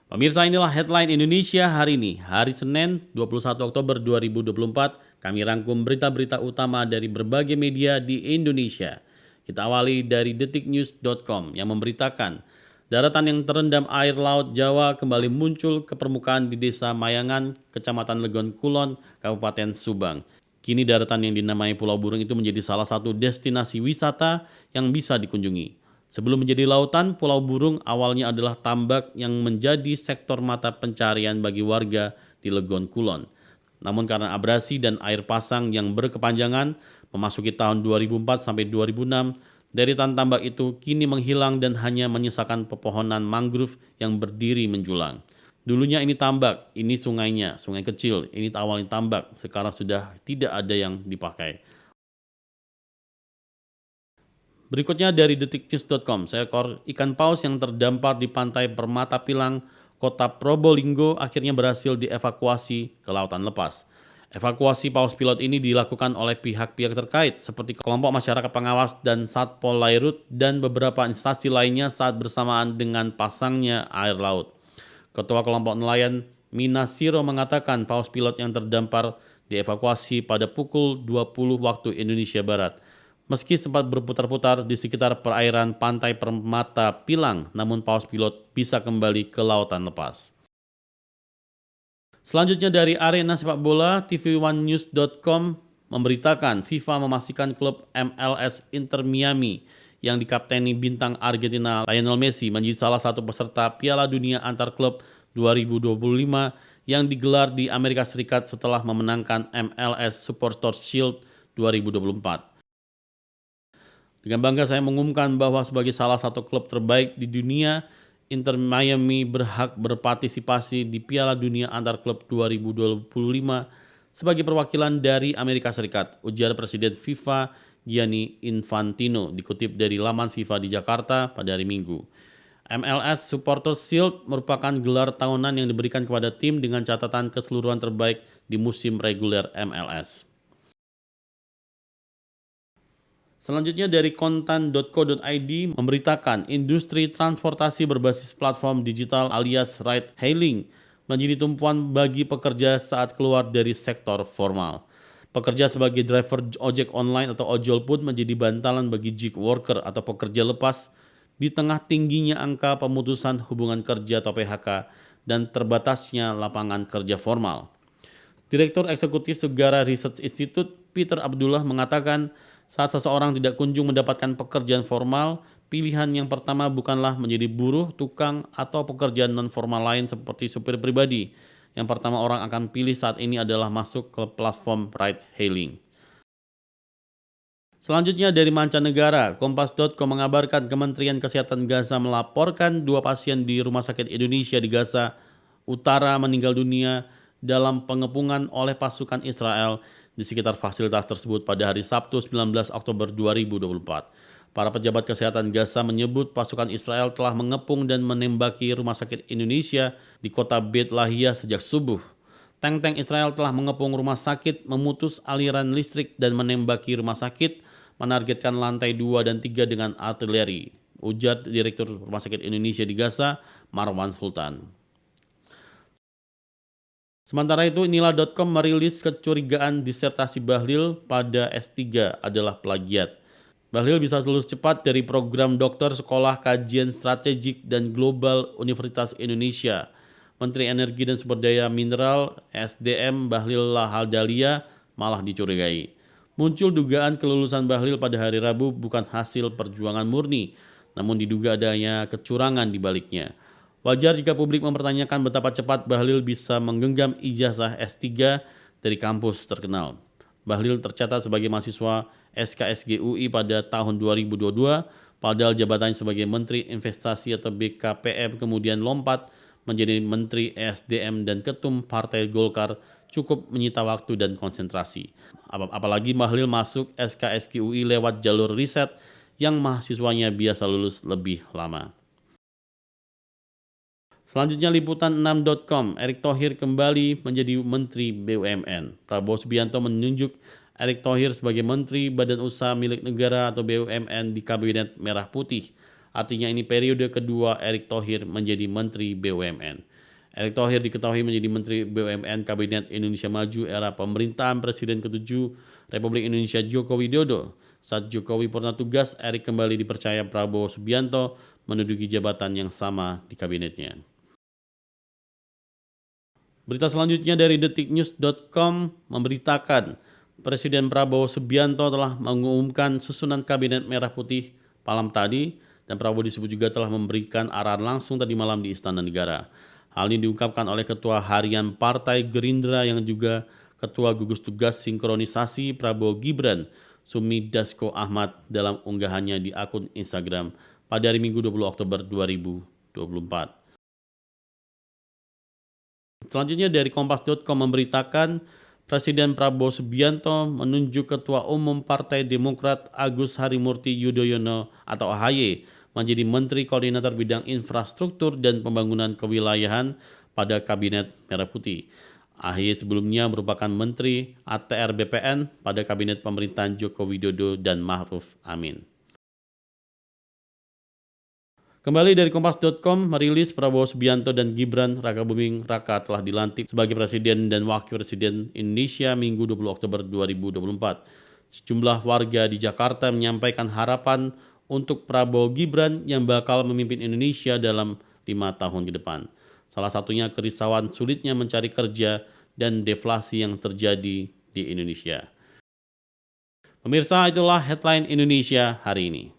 Pemirsa, inilah headline Indonesia hari ini, hari Senin 21 Oktober 2024. Kami rangkum berita-berita utama dari berbagai media di Indonesia. Kita awali dari detiknews.com yang memberitakan daratan yang terendam air laut Jawa kembali muncul ke permukaan di Desa Mayangan, Kecamatan Legon Kulon, Kabupaten Subang. Kini daratan yang dinamai Pulau Burung itu menjadi salah satu destinasi wisata yang bisa dikunjungi. Sebelum menjadi lautan, Pulau Burung awalnya adalah tambak yang menjadi sektor mata pencarian bagi warga di Legon Kulon. Namun karena abrasi dan air pasang yang berkepanjangan, memasuki tahun 2004 sampai 2006, deretan tambak itu kini menghilang dan hanya menyisakan pepohonan mangrove yang berdiri menjulang. Dulunya ini tambak, ini sungainya, sungai kecil, ini awalnya tambak, sekarang sudah tidak ada yang dipakai. Berikutnya dari detiknews.com, seekor ikan paus yang terdampar di pantai Permata Pilang, kota Probolinggo akhirnya berhasil dievakuasi ke lautan lepas. Evakuasi paus pilot ini dilakukan oleh pihak-pihak terkait seperti kelompok masyarakat pengawas dan Satpol Lairut dan beberapa instansi lainnya saat bersamaan dengan pasangnya air laut. Ketua kelompok nelayan Minasiro mengatakan paus pilot yang terdampar dievakuasi pada pukul 20 waktu Indonesia Barat. Meski sempat berputar-putar di sekitar perairan pantai Permata Pilang, namun paus pilot bisa kembali ke lautan lepas. Selanjutnya dari arena sepak bola, tv1news.com memberitakan FIFA memastikan klub MLS Inter Miami yang dikapteni bintang Argentina Lionel Messi menjadi salah satu peserta Piala Dunia Antar Klub 2025 yang digelar di Amerika Serikat setelah memenangkan MLS Supporter Shield 2024. Dengan bangga saya mengumumkan bahwa sebagai salah satu klub terbaik di dunia, Inter Miami berhak berpartisipasi di Piala Dunia Antar Klub 2025 sebagai perwakilan dari Amerika Serikat, ujar Presiden FIFA Gianni Infantino, dikutip dari laman FIFA di Jakarta pada hari Minggu. MLS Supporters Shield merupakan gelar tahunan yang diberikan kepada tim dengan catatan keseluruhan terbaik di musim reguler MLS. Selanjutnya dari kontan.co.id memberitakan industri transportasi berbasis platform digital alias ride hailing menjadi tumpuan bagi pekerja saat keluar dari sektor formal. Pekerja sebagai driver ojek online atau ojol pun menjadi bantalan bagi gig worker atau pekerja lepas di tengah tingginya angka pemutusan hubungan kerja atau PHK dan terbatasnya lapangan kerja formal. Direktur Eksekutif Segara Research Institute Peter Abdullah mengatakan saat seseorang tidak kunjung mendapatkan pekerjaan formal, pilihan yang pertama bukanlah menjadi buruh, tukang, atau pekerjaan non-formal lain seperti supir pribadi. Yang pertama orang akan pilih saat ini adalah masuk ke platform ride hailing. Selanjutnya dari mancanegara, Kompas.com mengabarkan Kementerian Kesehatan Gaza melaporkan 2 pasien di Rumah Sakit Indonesia di Gaza Utara meninggal dunia dalam pengepungan oleh pasukan Israel di sekitar fasilitas tersebut pada hari Sabtu 19 Oktober 2024. Para pejabat kesehatan Gaza menyebut pasukan Israel telah mengepung dan menembaki Rumah Sakit Indonesia di kota Beit Lahia sejak subuh. Tank-tank Israel telah mengepung rumah sakit, memutus aliran listrik dan menembaki rumah sakit, menargetkan lantai 2 dan 3 dengan artileri, ujar Direktur Rumah Sakit Indonesia di Gaza, Marwan Sultan. Sementara itu, Nila.com merilis kecurigaan disertasi Bahlil pada S3 adalah plagiat. Bahlil bisa lulus cepat dari program dokter Sekolah Kajian Strategik dan Global Universitas Indonesia. Menteri Energi dan Sumber Daya Mineral (SDM) Bahlil Lahadalia malah dicurigai. Muncul dugaan kelulusan Bahlil pada hari Rabu bukan hasil perjuangan murni, namun diduga adanya kecurangan di baliknya. Wajar jika publik mempertanyakan betapa cepat Bahlil bisa menggenggam ijazah S3 dari kampus terkenal. Bahlil tercatat sebagai mahasiswa SKSG UI pada tahun 2022, padahal jabatannya sebagai Menteri Investasi atau BKPM kemudian lompat menjadi Menteri SDM dan Ketum Partai Golkar cukup menyita waktu dan konsentrasi. Apalagi Bahlil masuk SKSG UI lewat jalur riset yang mahasiswanya biasa lulus lebih lama. Selanjutnya liputan6.com, Erick Thohir kembali menjadi Menteri BUMN. Prabowo Subianto menunjuk Erick Thohir sebagai Menteri Badan Usaha Milik Negara atau BUMN di Kabinet Merah Putih. Artinya ini periode kedua Erick Thohir menjadi Menteri BUMN. Erick Thohir diketahui menjadi Menteri BUMN Kabinet Indonesia Maju era pemerintahan Presiden ke-7 Republik Indonesia Joko Widodo. Saat Jokowi purna tugas, Erick kembali dipercaya Prabowo Subianto menduduki jabatan yang sama di kabinetnya. Berita selanjutnya dari detiknews.com memberitakan Presiden Prabowo Subianto telah mengumumkan susunan Kabinet Merah Putih malam tadi, dan Prabowo disebut juga telah memberikan arahan langsung tadi malam di Istana Negara. Hal ini diungkapkan oleh Ketua Harian Partai Gerindra yang juga Ketua Gugus Tugas Sinkronisasi Prabowo Gibran, Sumi Dasko Ahmad, dalam unggahannya di akun Instagram pada hari Minggu 20 Oktober 2024. Selanjutnya dari Kompas.com memberitakan Presiden Prabowo Subianto menunjuk Ketua Umum Partai Demokrat Agus Harimurti Yudhoyono atau AHY menjadi Menteri Koordinator Bidang Infrastruktur dan Pembangunan Kewilayahan pada Kabinet Merah Putih. AHY sebelumnya merupakan Menteri ATR BPN pada Kabinet Pemerintahan Joko Widodo dan Ma'ruf Amin. Kembali dari Kompas.com merilis Prabowo Subianto dan Gibran Rakabuming Raka telah dilantik sebagai Presiden dan Wakil Presiden Indonesia Minggu 20 Oktober 2024. Sejumlah warga di Jakarta menyampaikan harapan untuk Prabowo Gibran yang bakal memimpin Indonesia dalam 5 tahun ke depan. Salah satunya kerisauan sulitnya mencari kerja dan deflasi yang terjadi di Indonesia. Pemirsa, itulah headline Indonesia hari ini.